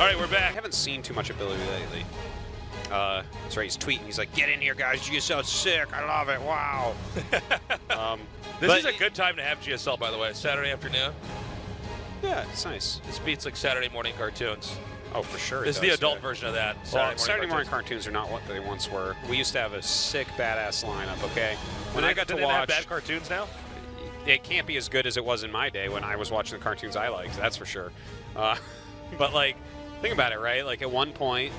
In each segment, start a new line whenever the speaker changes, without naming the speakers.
right, we're back.
I haven't seen too much ability lately. That's right, he's tweeting. He's like, get in here, guys. GSL sick. I love it. Wow.
This is a good time to have GSL, by the way. Saturday afternoon.
Yeah, it's nice.
This beats like Saturday morning cartoons.
Oh, for sure.
This is the adult version of that.
Saturday morning cartoons are not what they once were. We used to have a sick, badass lineup, okay? When I got to watch...
bad cartoons now?
It can't be as good as it was in my day when I was watching the cartoons I liked, that's for sure. But, like, think about it, right? Like, at one point,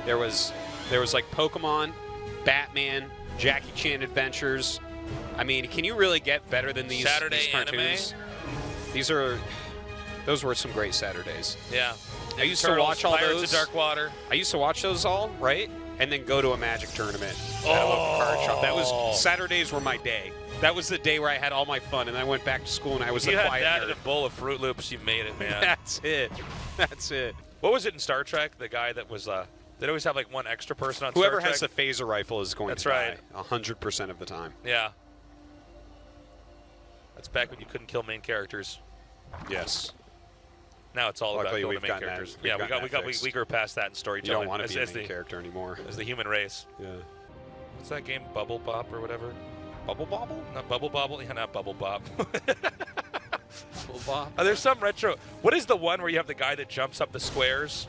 there was like, Pokemon, Batman, Jackie Chan Adventures. I mean, can you really get better than these cartoons?
Anime?
Those were some great Saturdays.
Yeah.
I used to watch all
Pirates
those.
of Darkwater.
I used to watch those all, right? And then go to a Magic tournament.
Oh.
At a local card shop. That was Saturdays were my day. That was the day where I had all my fun, and I went back to school and I was the quiet nerd.
You had that and a bowl of Fruit Loops, you made it, man.
That's it. That's it.
What was it in Star Trek? The guy that was they'd always have like one extra person on Star Trek.
Whoever has the phaser rifle is going to die 100% of the time.
Yeah. That's back when you couldn't kill main characters.
Yes.
Now it's all
Luckily,
about killing main characters. We grew past that in storytelling.
You don't want to be a main character anymore.
As the human race.
Yeah.
What's that game? Bubble Bop or whatever?
Bubble Bobble?
Not Bubble Bobble? Yeah, not Bubble Bop.
Bubble Bop?
There's some retro. What is the one where you have the guy that jumps up the squares?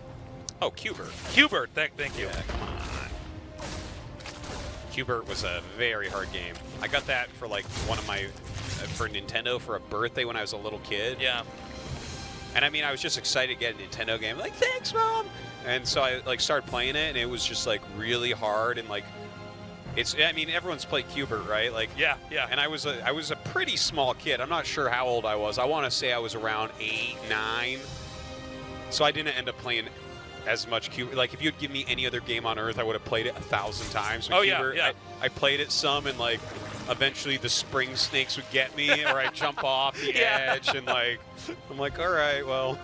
Oh, Q*bert.
Q*bert, thank you.
Yeah, come on. Q*bert was a very hard game. I got that for like for Nintendo for a birthday when I was a little kid.
Yeah.
And I mean, I was just excited to get a Nintendo game. Like, thanks, Mom! And so I like started playing it, and it was just like really hard and like, I mean, everyone's played Q*bert, right? Like,
yeah.
And I was a pretty small kid. I'm not sure how old I was. I want to say I was around 8, 9. So I didn't end up playing as much Q*bert. Like, if you'd give me any other game on Earth, I would have played it 1,000 times. But Q*bert,
yeah.
I played it some, and like, eventually the spring snakes would get me, or I'd jump off the edge, and like, I'm like, all right, well,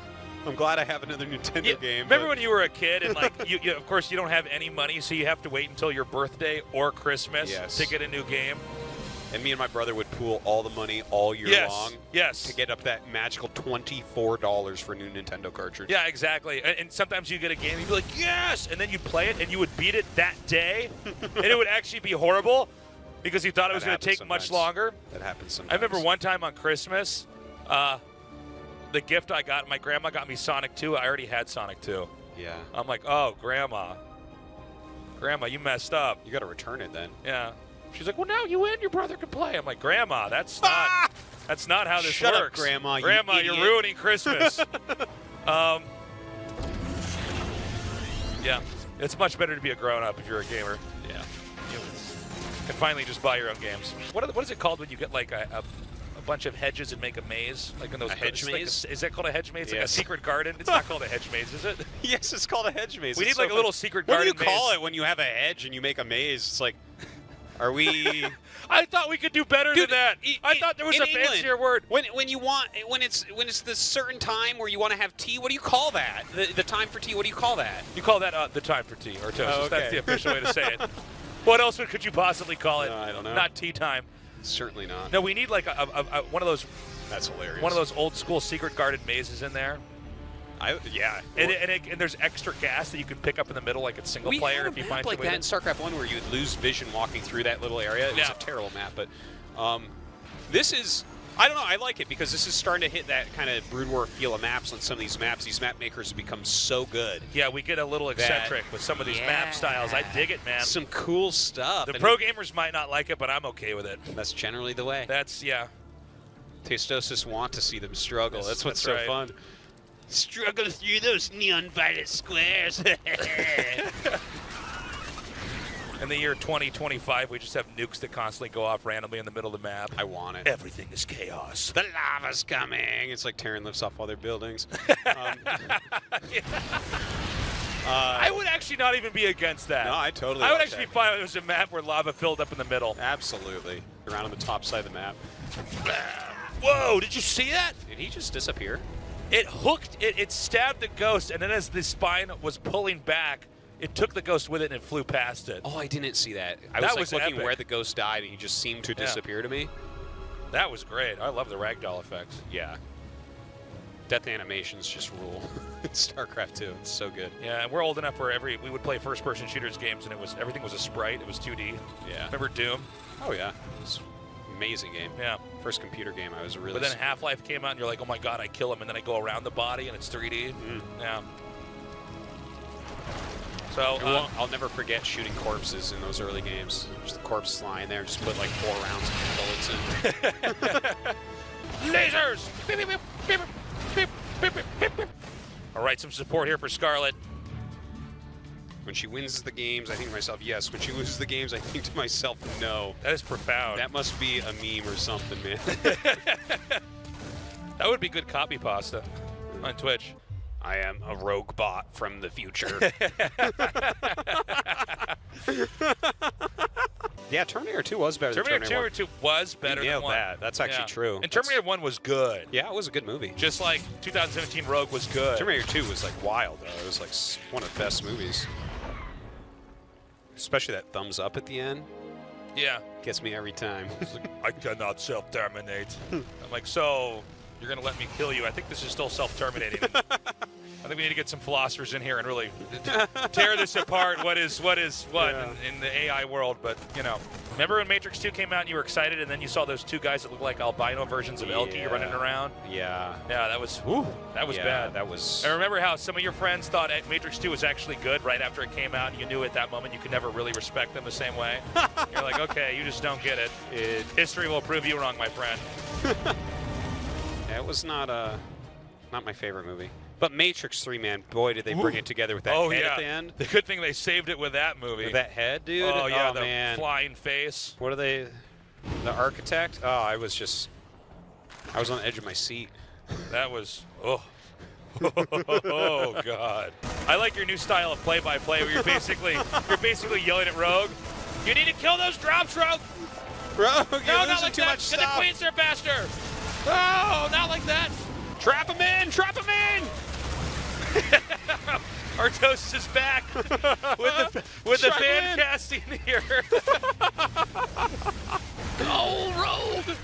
I'm glad I have another Nintendo game.
Remember when you were a kid and like, you of course you don't have any money, so you have to wait until your birthday or Christmas to get a new game?
And me and my brother would pool all the money all year long to get up that magical $24 for a new Nintendo cartridge.
Yeah, exactly. And sometimes you get a game, and you'd be like, yes! And then you'd play it, and you would beat it that day, and it would actually be horrible because you thought it was going to take much longer.
That happens sometimes.
I remember one time on Christmas, the gift I got, my grandma got me Sonic 2. I already had Sonic 2.
Yeah.
I'm like, oh, Grandma, you messed up.
You got to return it then.
Yeah. She's like, well, now you win. Your brother can play. I'm like, Grandma, that's not how this
Shut
works.
Up, Grandma.
Grandma, you're ruining Christmas. Yeah. It's much better to be a grown-up if you're a gamer.
Yeah.
You can finally just buy your own games. What is it called when you get like a bunch of hedges and make a maze? Like in those
hedge maze?
Is that called a hedge maze? Yes. Like a secret garden? It's not called a hedge maze, is it?
Yes, it's called a hedge maze.
We need like a little secret garden maze.
What do you call it when you have a hedge and you make a maze? It's like, are we...
I thought we could do better than that. I thought there was a fancier word.
When it's the certain time where you want to have tea, what do you call that? The time for tea, what do you call that?
You call that the time for tea, Artosis.
Oh, okay.
That's the official way to say it. What else could you possibly call it?
No, I don't know.
Not tea time.
Certainly not.
No, we need like one of those.
That's hilarious.
One of those old school secret guarded mazes in there.
Yeah.
And there's extra gas that you can pick up in the middle, like it's single player. If you find
like that in StarCraft 1 where you would lose vision walking through that little area. It was a terrible map, but this is, I don't know, I like it because this is starting to hit that kind of Brood War feel of maps on some of these maps. These map makers have become so good.
Yeah, we get a little eccentric with some of these map styles. I dig it, man.
Some cool stuff.
The pro gamers might not like it, but I'm okay with it.
That's generally the way.
Tasteless
want to see them struggle. That's what's so fun. Struggle through those neon violet squares.
In the year 2025, we just have nukes that constantly go off randomly in the middle of the map.
I want it.
Everything is chaos.
The lava's coming. It's like tearing lifts off all their buildings.
I would actually not even be against that.
No, I totally
I would actually be fine if it was a map where lava filled up in the middle.
Absolutely. Around on the top side of the map.
Whoa, did you see that?
Did he just disappear?
It hooked, it stabbed the ghost, and then as the spine was pulling back, it took the ghost with it and it flew past it.
Oh, I didn't see that. I was looking
epic.
where the ghost died, and he just seemed to disappear to me.
That was great. I love the ragdoll effects.
Yeah. Death animations just rule. StarCraft 2, it's so good.
Yeah, and we're old enough where we would play first-person shooters games, and everything was a sprite. It was 2D.
Yeah.
Remember Doom?
Oh yeah, it was an amazing game.
Yeah.
First computer game I was really.
But then Half-Life came out, and you're like, oh my god, I kill him, and then I go around the body, and it's 3D. Yeah. So
I'll never forget shooting corpses in those early games. Just the corpse lying there, just put like 4 rounds of bullets in.
Lasers! Beep, beep, beep, beep, beep, beep, beep, beep, beep. All right, some support here for Scarlet.
When she wins the games, I think to myself, yes. When she loses the games, I think to myself, no.
That is profound.
That must be a meme or something, man.
That would be good copy pasta on Twitch.
I am a rogue bot from the future. Yeah, Terminator 2 was better than Terminator
2 was better than 1.
That. That's actually true.
And Terminator 1 was good.
Yeah, it was a good movie.
Just like 2017 Rogue was good.
Terminator 2 was like wild, though. It was like one of the best movies. Especially that thumbs up at the end.
Yeah.
Gets me every time.
Like, I cannot self-terminate. I'm like, so you're going to let me kill you? I think this is still self-terminating. I think we need to get some philosophers in here and really tear this apart. What is what yeah. in the AI world? But, you know, remember when Matrix 2 came out and you were excited and then you saw those 2 guys that looked like albino versions of Elkie running around?
Yeah.
Yeah, that was bad.
That was...
I remember how some of your friends thought Matrix 2 was actually good right after it came out, and you knew at that moment you could never really respect them the same way. You're like, okay, you just don't get it. History will prove you wrong, my friend.
Yeah, it was not my favorite movie. But Matrix 3, man, boy, did they bring it together with that head at the end.
The good thing they saved it with that movie.
With that head, dude.
Oh, yeah, the
man.
flying face.
What are they? The architect? Oh, I was on the edge of my seat.
That was, oh, God. I like your new style of play-by-play where you're basically yelling at Rogue. You need to kill those drops, Rogue.
Rogue,
no, not like that. Get the queens there faster. Oh, not like that.
Trap him in! Trap him in!
Artosis is back with the fan casting here.
Go, Rogue!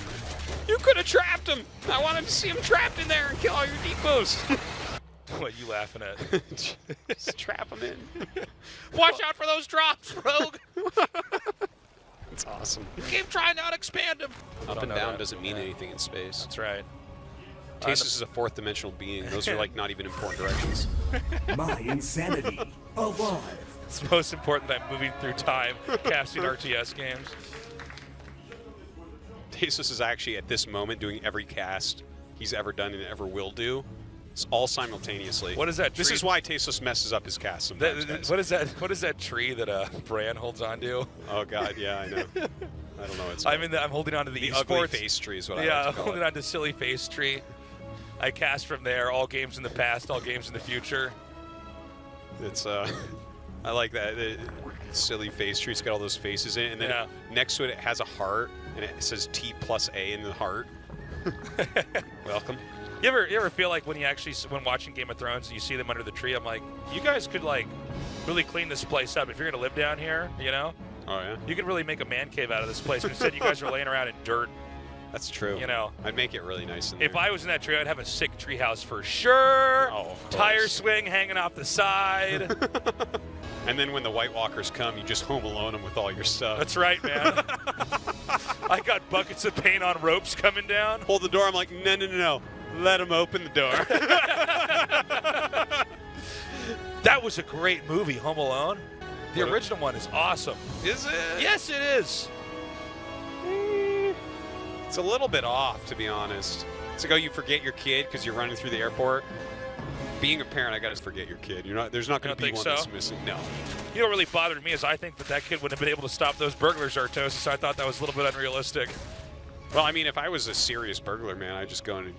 You could have trapped him. I wanted to see him trapped in there and kill all your depots.
What are you laughing at?
Just trap him in.
Watch out for those drops, Rogue.
That's awesome.
Keep trying to out-expand him.
Up and down doesn't mean anything in space.
That's right.
Tasteless is a 4th dimensional being. Those are like not even important directions.
My insanity alive.
It's most important that I'm moving through time, casting RTS games.
Tasteless is actually at this moment doing every cast he's ever done and ever will do. It's all simultaneously.
What is that tree?
This is why Tasteless messes up his cast sometimes.
What is that tree that Bran holds onto?
Oh God, yeah, I know. I don't know what it's called.
I'm holding on to the
ugly face tree is what I like to call it.
I'm holding on to silly face tree. I cast from there, all games in the past, all games in the future.
It's I like that silly face tree. It's got all those faces in it, and then next to it, it has a heart, and it says T+A in the heart. Welcome.
You ever feel like when watching Game of Thrones, you see them under the tree? I'm like, you guys could like really clean this place up if you're gonna live down here, you know?
Oh yeah.
You could really make a man cave out of this place. Instead, you guys are laying around in dirt.
That's true.
You know,
I'd make it really nice in there.
If I was in that tree, I'd have a sick treehouse for sure.
Oh, of course.
Tire swing hanging off the side.
And then when the White Walkers come, you just Home Alone them with all your stuff.
That's right, man. I got buckets of paint on ropes coming down.
Hold the door. I'm like, no. Let them open the door.
That was a great movie, Home Alone. The original one is awesome.
Is it?
Yes, it is.
It's a little bit off, to be honest. It's like, oh, you forget your kid because you're running through the airport. Being a parent, I got to forget your kid. There's not going to be one that's missing. No.
You know what really bothered me is I think that kid wouldn't have been able to stop those burglars, Artosis. I thought that was a little bit unrealistic.
Well, I mean, if I was a serious burglar, man, I'd just go and,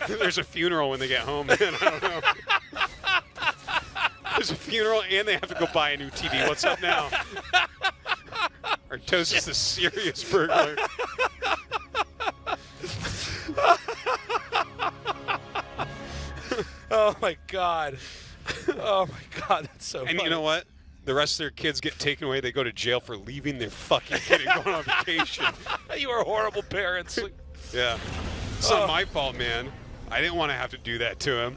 there's a funeral when they get home, man. I don't know. There's a funeral and they have to go buy a new TV. What's up now? Artosis is a serious burglar.
Oh my God. Oh my God, that's so funny.
And you know what? The rest of their kids get taken away. They go to jail for leaving their fucking kid and going on vacation.
You are horrible parents.
Yeah. It's not my fault, man. I didn't want to have to do that to him.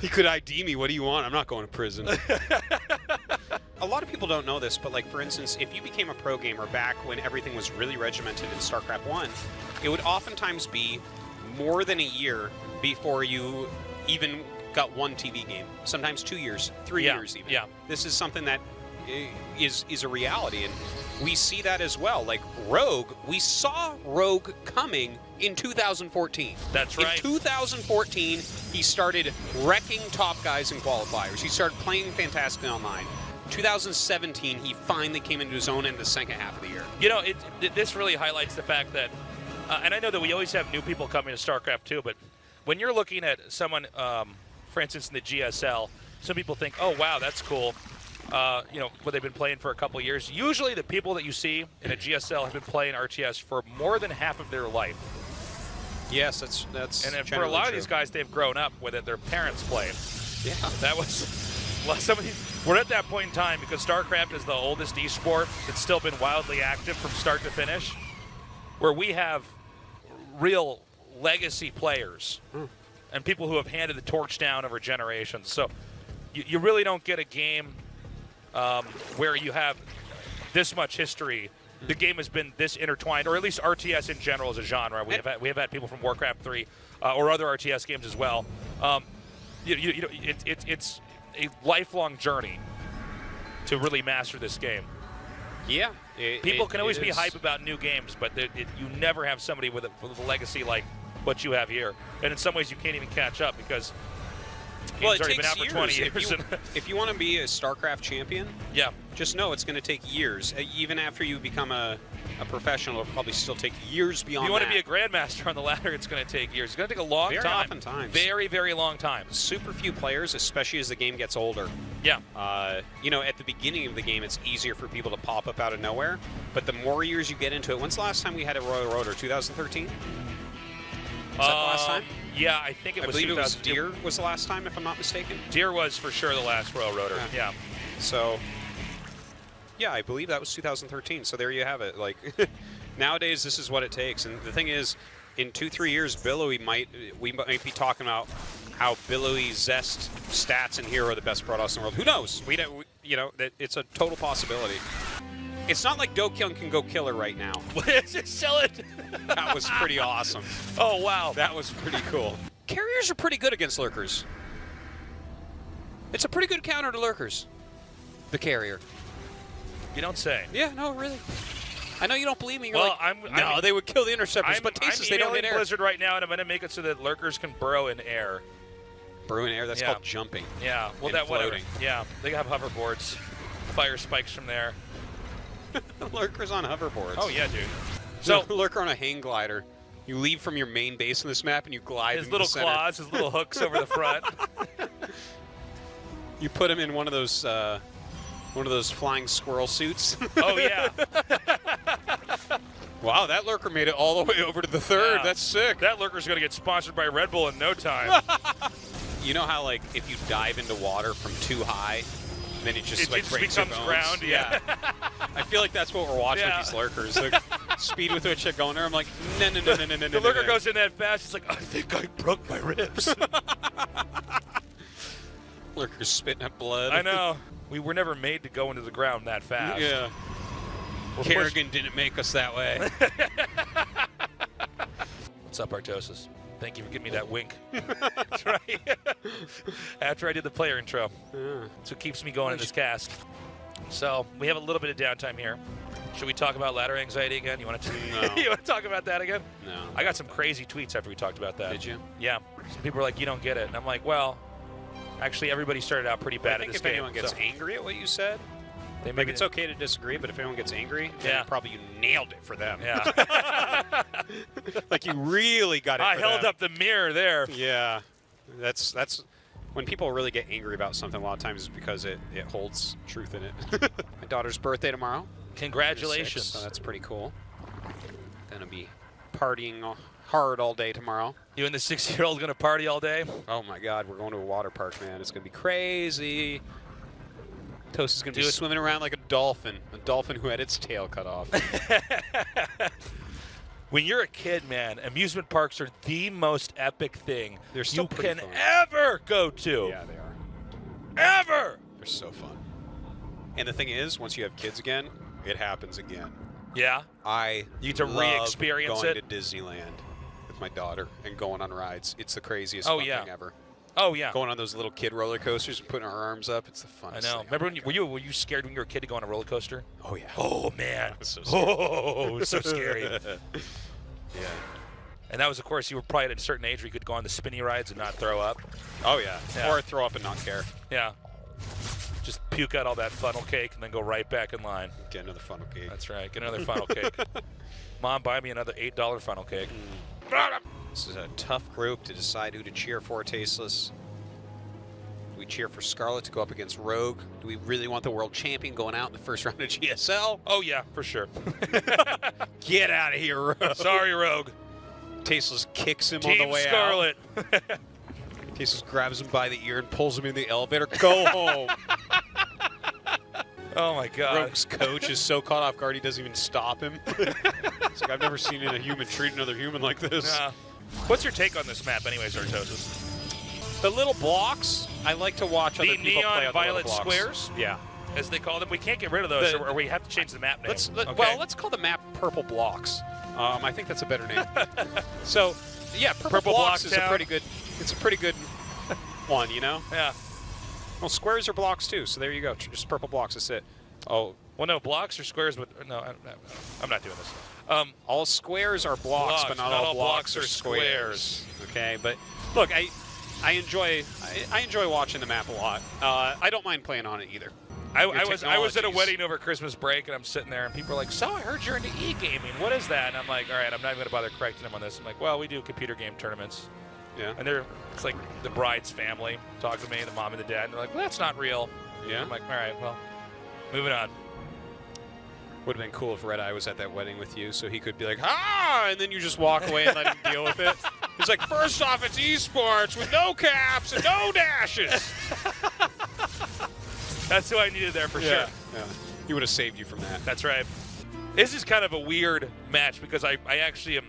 He could ID me. What do you want? I'm not going to prison. A lot of people don't know this, but like for instance, if you became a pro gamer back when everything was really regimented in StarCraft 1, it would oftentimes be more than a year before you even got one TV game. Sometimes 2 years, 3 years even.
Yeah.
This is something that is a reality, and we see that as well. Like Rogue, we saw Rogue coming in 2014.
That's right.
In 2014, he started wrecking top guys in qualifiers. He started playing fantastically online. 2017, he finally came into his own in the second half of the year.
You know, this really highlights the fact that, and I know that we always have new people coming to StarCraft 2, but when you're looking at someone, for instance, in the GSL, some people think, oh, wow, that's cool. You know, what they've been playing for a couple of years. Usually the people that you see in a GSL have been playing RTS for more than half of their life.
Yes, that's
and for a lot of these guys, they've grown up with it. Their parents played.
Yeah.
That was... We're at that point in time because StarCraft is the oldest esport that's still been wildly active from start to finish, where we have real legacy players and people who have handed the torch down over generations. So you really don't get a game where you have this much history. The game has been this intertwined, or at least RTS in general as a genre. We have had people from Warcraft 3 or other RTS games as well. It's a lifelong journey to really master this game.
Yeah.
People can always be hype about new games, but you never have somebody with a legacy like what you have here. And in some ways, you can't even catch up because game's already been out for 20 years.
If you want to be a StarCraft champion,
yeah,
just know it's going to take years. Even after you become a professional, it'll probably still take years beyond that.
If you want to be a grandmaster on the ladder, it's going to take years. It's going to take a long time.
Very oftentimes.
Very, very long time.
Super few players, especially as the game gets older.
Yeah.
You know, at the beginning of the game, it's easier for people to pop up out of nowhere. But the more years you get into it, when's the last time we had a Royal Rotor? 2013? Was that the last time?
Yeah, I think it was.
I believe it was Deer was the last time, if I'm not mistaken.
Deer was for sure the last Royal Rotor. Yeah.
So, yeah, I believe that was 2013. So there you have it. Like, nowadays, this is what it takes. And the thing is, in 2-3 years, Billowy we might be talking about how Billowy Zest stats in here are the best Protoss in the world. Who knows? You know, it's a total possibility. It's not like Dokyung can go killer right now.
Just sell it.
That was pretty awesome.
Oh, wow.
That was pretty cool. Carriers are pretty good against lurkers. It's a pretty good counter to lurkers. The carrier.
You don't say.
Yeah, no, really. I know you don't believe me. You're
Well,
like, they would kill the interceptors, but Tasteless, they don't hit air.
Blizzard right now, and I'm going to make it so that lurkers can burrow in air.
Burrow in air? That's called jumping.
Yeah. Well,
and
whatever.
floating.
Yeah. They have hoverboards. Fire spikes from there.
Lurkers on hoverboards.
Oh, yeah, dude.
So lurker on a hang glider. You leave from your main base on this map and you glide.
His little claws, his little hooks over the front.
You put him in one of those flying squirrel suits.
Oh yeah.
Wow, that lurker made it all the way over to the third.
Yeah.
That's sick.
That lurker's gonna get sponsored by Red Bull in no time.
You know how like if you dive into water from too high, then it just breaks
becomes
your bones?
ground. Yeah.
I feel like that's what we're watching with these lurkers. The speed with which they're going there, I'm like, no.
The lurker goes in that fast. It's like, I think I broke my ribs.
Lurker's spitting up blood.
I know. We were never made to go into the ground that fast.
Yeah. Kerrigan didn't make us that way.
What's up, Artosis? Thank you for giving me that wink. That's right. After I did the player intro.
Yeah.
That's what keeps me going in this cast. So we have a little bit of downtime here. Should we talk about ladder anxiety again? You want to?
No.
You want to talk about that again?
No.
I got some crazy tweets after we talked about that.
Did you?
Yeah. Some people were like, "You don't get it," and I'm like, "Well, actually, everybody started out pretty bad
I
at
think
this
if
game."
anyone gets angry at what you said,
they
like it's okay to disagree, but if anyone gets angry, then probably you nailed it for them.
Yeah.
Like you really got it.
I held up the mirror there.
Yeah. That's when people really get angry about something. A lot of times, it's because it holds truth in it. My daughter's birthday tomorrow.
Congratulations.
6, so that's pretty cool. Gonna be partying hard all day tomorrow.
You and the 6-year-old gonna party all day?
Oh my God, we're going to a water park, man. It's gonna be crazy. Toast is gonna be swimming around like a dolphin who had its tail cut off.
When you're a kid, man, amusement parks are the most epic thing
They're still
you
pretty
can
fun.
ever go to.
Yeah, they are.
Ever.
They're so fun. And the thing is, once you have kids again, it happens again.
Yeah.
I
You get to
love
re-experience
going
it?
to Disneyland with my daughter and going on rides. It's the craziest
Oh,
fun
yeah.
thing ever.
Oh yeah.
Going on those little kid roller coasters and putting our arms up. It's the
I
funnest
know.
thing.
Remember when were you scared when you were a kid to go on a roller coaster?
Oh, yeah.
Oh man.
was so scary.
Oh, so scary.
Yeah.
And that was, of course, you were probably at a certain age where you could go on the spinny rides and not throw up.
Oh, yeah.
Yeah.
Or throw up and not care.
Yeah. Just puke out all that funnel cake and then go right back in line.
Get another funnel cake.
That's right. Get another funnel cake. Mom, buy me another $8 funnel cake.
This is a tough group to decide who to cheer for, Tasteless. Do we cheer for Scarlet to go up against Rogue? Do we really want the world champion going out in the first round of GSL?
Oh yeah, for sure.
Get out of here, Rogue.
Sorry, Rogue.
Tasteless kicks him
Team
on the way
Scarlet.
out. Tasteless grabs him by the ear and pulls him in the elevator. Go home.
Oh my God.
Rogue's coach is so caught off guard he doesn't even stop him. It's like, I've never seen a human treat another human like this.
What's your take on this map, anyways, Artosis?
The little blocks, I like to watch
The
other people play
neon
on
violet
the little blocks.
squares?
Yeah.
As they call them, we can't get rid of those,
The-
or we have to change the map name. Okay.
Well, let's call the map Purple Blocks. I think that's a better name. So, yeah, Purple Blocks is
Block
a
Town.
pretty good. It's a pretty good one, you know.
Yeah.
Well, squares are blocks too, so there you go. Just Purple Blocks. That's it. Oh,
Well, no, blocks or squares with no. I'm not doing this.
all squares are blocks, but not all blocks are squares. Okay, but look, I enjoy watching the map a lot. I don't mind playing on it either.
I was at a
technologies.
wedding over Christmas break, and I'm sitting there, and people are like, "So I heard you're into e-gaming. What is that?" And I'm like, "All right, I'm not even gonna bother correcting them on this." I'm like, "Well, we do computer game tournaments."
Yeah.
And it's like the bride's family talk to me, the mom and the dad, and they're like, "Well, that's not real."
Yeah.
I'm like, "All right, well, moving on."
Would have been cool if Red Eye was at that wedding with you, so he could be like, "Ah!" and then you just walk away and let him deal with it. He's like, "First off, it's esports with no caps and no dashes."
That's who I needed there for sure.
Yeah. He would have saved you from that.
That's right. This is kind of a weird match because I actually am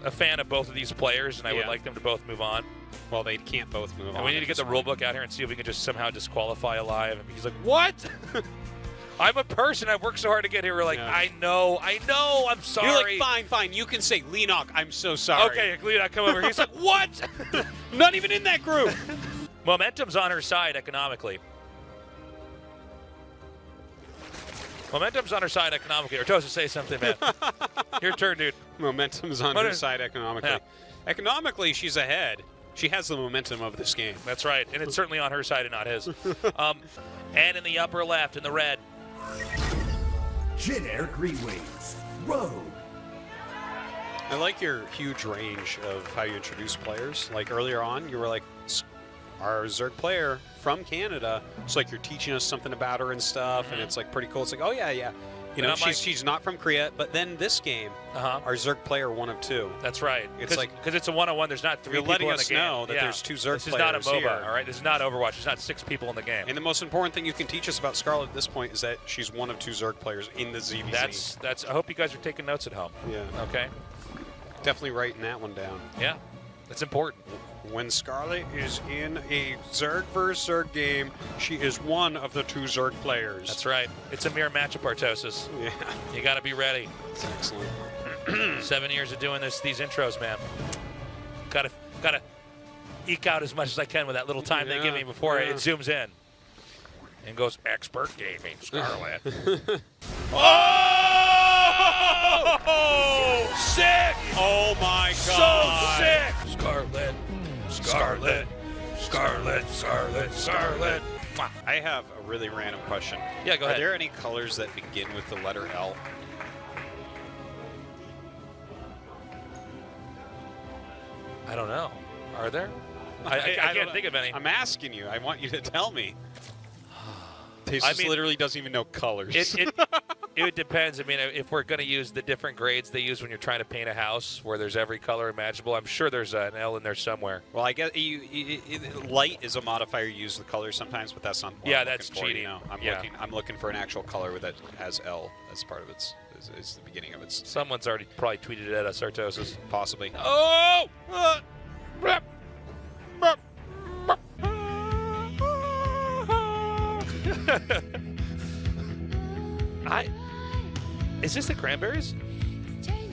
a fan of both of these players, and I would
Yeah.
like them to both move on.
Well, they can't both move on.
And we need to
at
get the
this
rule
point.
book out here and see if we can just somehow disqualify Alive. And he's like, "What?" I'm a person. I've worked so hard to get here. We're like,
Yeah.
I know. I'm sorry.
You're like, fine. You can say, Leenock, I'm so sorry.
Okay, Gleda, come over. He's like, "What?"
Not even in that group.
Momentum's on her side economically. Momentum's on her side economically. Artosis, say something, man. Your turn, dude.
Momentum's on
What
her
is-
side economically.
Yeah.
Economically, she's ahead. She has the momentum of this game.
That's right. And it's certainly on her side and not his. And in the upper left, in the red,
Generic Greenways. Rogue.
I like your huge range of how you introduce players. Like earlier on, you were like, our Zerg player from Canada. It's like you're teaching us something about her and stuff, and it's like pretty cool. It's like, oh yeah. You know,
And I'm like-
she's not from Korea, but then this game, our Zerg player 1 of 2.
that's right.
It's like-
because it's a one-on-one. There's not 3
You're
people
letting
in the
us
game.
know that
Yeah.
there's 2 Zerg
This is not a
players
MOBA,
here.
all right? This is not Overwatch. There's not 6 people in the game.
And the most important thing you can teach us about Scarlet at this point is that she's 1 of 2 Zerg players in the ZVZ.
That's. I hope you guys are taking notes at home.
Yeah.
Okay.
Definitely writing that one down.
Yeah. That's important.
When Scarlet is in a Zerg versus Zerg game, she is 1 of the 2 Zerg players.
That's right. It's a mere matchup, Artosis.
Yeah,
You got to be ready.
that's excellent.
7 years of doing these intros, man. Gotta eke out as much as I can with that little time they give me before it zooms in. And goes expert gaming, Scarlet. Oh! Sick!
Oh my
So
god!
sick! Scarlet. Mwah.
I have a really random question.
Yeah, go
Are
ahead.
there any colors that begin with the letter L?
I don't know. Are there? I
don't
can't
know.
think of any.
I'm asking you. I want you to tell me. Tasteless
mean,
literally doesn't even know colors.
It depends. I mean, if we're going to use the different grades they use when you're trying to paint a house, where there's every color imaginable, I'm sure there's an L in there somewhere.
well, I guess light is a modifier you use the color sometimes, but that's not. What
Yeah,
I'm
that's
looking for,
cheating.
You know?
Yeah.
I'm looking for an actual color that has L as part of its is the beginning of its.
Someone's already probably tweeted it at us, Artosis.
Possibly.
Oh! Is this the Cranberries?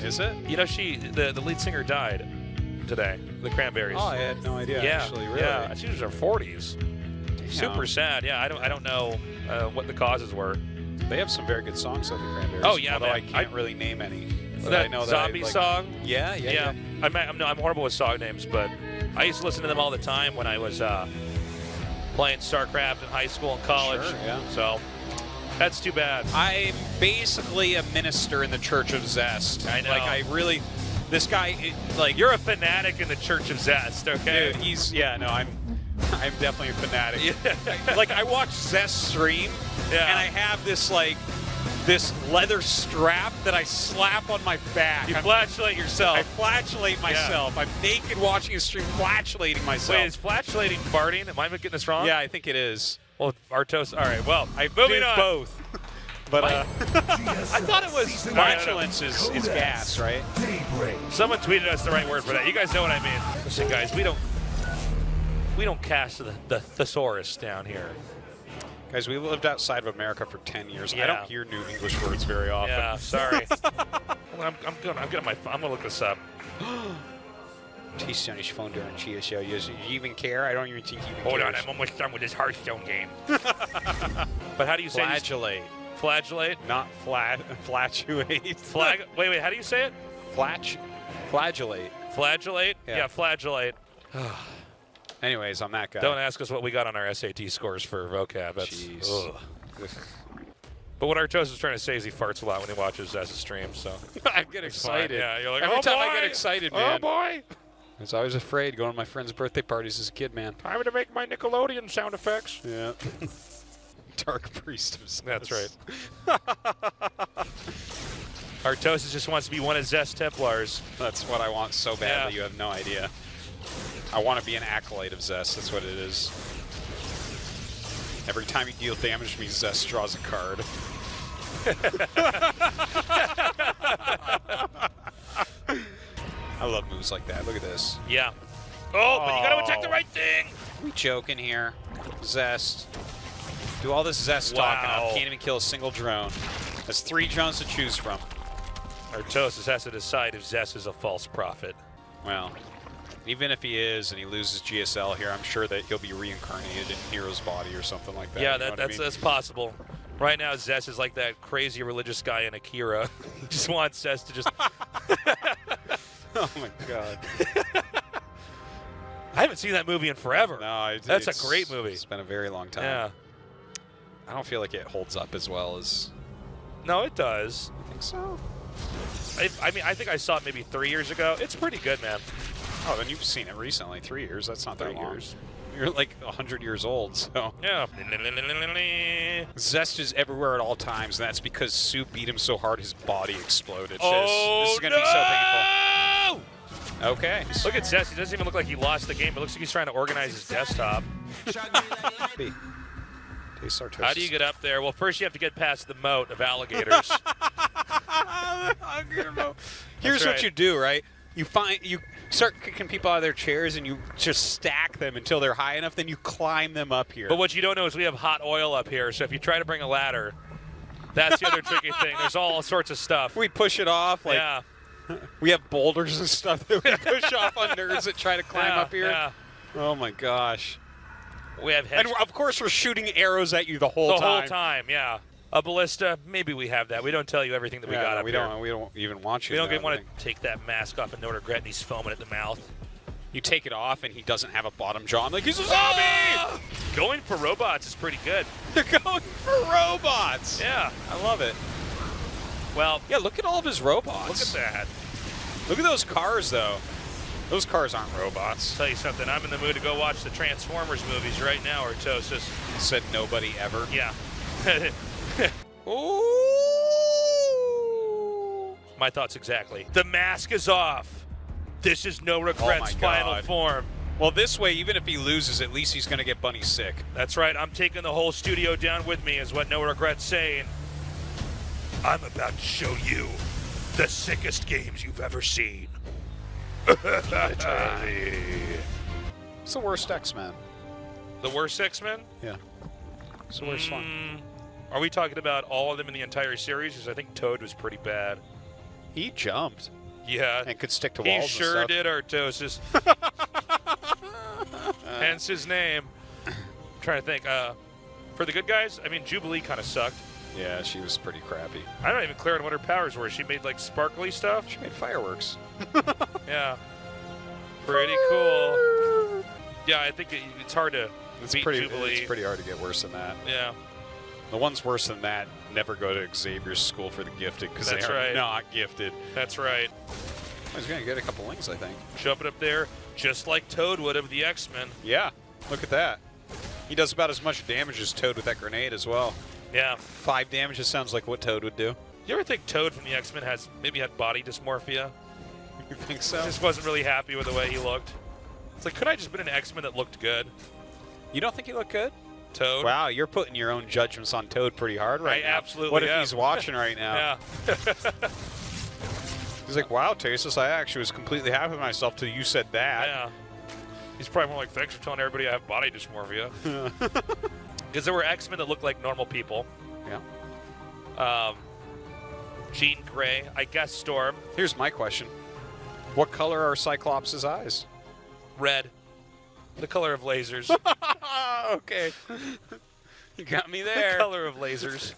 Is it?
You know, the lead singer died today. The Cranberries.
Oh, I had no idea.
Yeah,
Actually, really.
yeah. She was in her 40s.
Damn.
Super sad. Yeah, I don't know what the causes were.
They have some very good songs, though, the Cranberries.
Oh, yeah,
although
man.
I can't really name any. But
That
I know
zombie
that
song.
Yeah.
I'm horrible with song names, but I used to listen to them all the time when I was playing StarCraft in high school and college.
Sure, yeah.
So that's too bad.
I'm basically a minister in the Church of Zest.
I know.
Like, I really, this guy, like,
You're a fanatic in the Church of Zest, okay?
dude, I'm definitely a fanatic. Like, I watch Zest stream,
Yeah.
and I have this, like, this leather strap that I slap on my back.
You flatulate yourself.
I flatulate myself. I'm naked watching a stream, flatulating myself.
Wait, is flatulating farting? Am I getting this wrong?
Yeah, I think it is.
Well, Artosis. All right. Well,
I
moving
do
on.
both. But
I thought it was
flatulence is gas, right?
Daybreak.
Someone tweeted us the right word for that. You guys know what I mean. Listen, guys, we don't cast the thesaurus down here.
Guys, we lived outside of America for 10 years. I
Yeah.
don't hear new English words very often.
Yeah, sorry. I'm gonna look this up.
He's on his phone during GSL. Do you even care? I don't even think he even
Hold
cares.
on, I'm almost done with this Hearthstone game. But how do you say these?
Flagellate,
Flagellate?
not flatulate.
Wait, how do you say it?
Flagellate.
Flagellate?
Yeah.
Yeah, flagellate.
Anyways, I'm that guy.
Don't ask us what we got on our SAT scores for vocab. That's,
Jeez.
ugh. But what Artosis is trying to say is he farts a lot when he watches Z's stream, so.
I get
It's fine.
excited.
Yeah, you're like,
Every
oh,
time I
boy!
get excited,
Oh,
man.
boy!
I was always afraid going to my friends' birthday parties as a kid, man.
Time to make my Nickelodeon sound effects.
Yeah. Dark Priest of Zest.
That's right. Artosis just wants to be one of Zest Templars.
That's what I want so badly,
Yeah.
you have no idea. I want to be an acolyte of Zest, that's what it is. Every time you deal damage to me, Zest draws a card. I love moves like that. Look at this.
Yeah. Oh, but you got to attack the right thing.
We joking here. Zest. Do all this Zest talking
Wow.
up. Can't even kill a single drone. That's 3 drones to choose from.
Artosis has to decide if Zest is a false prophet.
Well, even if he is and he loses GSL here, I'm sure that he'll be reincarnated in Hero's body or something like that.
Yeah,
you know what I mean?
that's possible. Right now, Zest is like that crazy religious guy in Akira. He just wants Zest to just...
Oh my god.
I haven't seen that movie in forever.
No,
That's a great movie.
It's been a very long time.
Yeah.
I don't feel like it holds up as well as.
No, it does.
I think so.
I mean, I think I saw it maybe 3 years ago. It's pretty good, man.
Oh, then you've seen it recently. 3 years. That's not that
3
long.
years.
You're like 100 years old, so.
Yeah.
Zest is everywhere at all times, and that's because Sue beat him so hard his body exploded.
Oh,
this is gonna be so painful. Okay.
Look at Zest. He doesn't even look like he lost the game. It looks like he's trying to organize his desktop. How do you get up there? Well, first you have to get past the moat of alligators.
Here's
right.
what you do, right? You start kicking people out of their chairs and you just stack them until they're high enough, then you climb them up here.
But what you don't know is we have hot oil up here, so if you try to bring a ladder, that's the other tricky thing. There's all sorts of stuff.
We push it off, like
Yeah.
we have boulders and stuff that we push off on nerds that try to climb
Yeah,
up here.
Yeah.
Oh my gosh.
We have
And of course we're shooting arrows at you the whole
the
time.
whole time, yeah. A ballista, maybe we have that. We don't tell you everything that we got up
we
here.
don't. We don't even want you.
We don't
to
even want
everything.
to take that mask off and no regret, and he's foaming at the mouth.
You take it off and he doesn't have a bottom jaw. I'm like, he's a zombie!
Going for robots is pretty good.
They're going for robots.
Yeah.
I love it.
Well,
Yeah, look at all of his robots.
look at that.
Look at those cars, though. Those cars aren't robots.
Tell you something, I'm in the mood to go watch the Transformers movies right now, Artosis.
Said nobody ever.
Yeah.
Ooh.
My thoughts exactly. The mask is off. This is No Regrets
my
final
God.
form.
Well, this way, even if he loses, at least he's going to get Bunny sick.
That's right. I'm taking the whole studio down with me, is what No Regrets saying. I'm about to show you the sickest games you've ever seen.
It's the worst X-Men.
The worst X-Men?
Yeah. It's the worst one.
Are we talking about all of them in the entire series? Because I think Toad was pretty bad.
He jumped
Yeah.
and could stick to
He
walls
sure
and stuff.
did, Artosis. Hence his name. I'm trying to think. For the good guys, I mean, Jubilee kind of sucked.
Yeah, she was pretty crappy.
I'm not even clear on what her powers were. She made, like, sparkly stuff?
She made fireworks.
Yeah. Pretty cool. Yeah, I think it's hard to beat Jubilee.
It's pretty hard to get worse than that.
Yeah.
The ones worse than that never go to Xavier's School for the Gifted because they
That's
are
right.
not gifted.
That's right.
He's going to get a couple wings, I think.
Jumping up there, just like Toad would of the X-Men.
Yeah, look at that. He does about as much damage as Toad with that grenade as well.
Yeah.
5 damage, it sounds like what Toad would do.
You ever think Toad from the X-Men maybe had body dysmorphia?
You think so?
Just wasn't really happy with the way he looked. It's like, could I just been an X-Men that looked good?
You don't think he looked good?
Toad?
Wow, you're putting your own judgments on Toad pretty hard right now.
I absolutely
What if
am.
he's watching right now?
Yeah.
He's like, wow, Tasteless, I actually was completely happy with myself till you said that.
Yeah. He's probably more like, thanks for telling everybody I have body dysmorphia. Because there were X-Men that looked like normal people.
Yeah.
Jean Grey, I guess Storm.
Here's my question. What color are Cyclops' eyes?
Red. The color of lasers.
Okay. You got me
The
there.
color of lasers.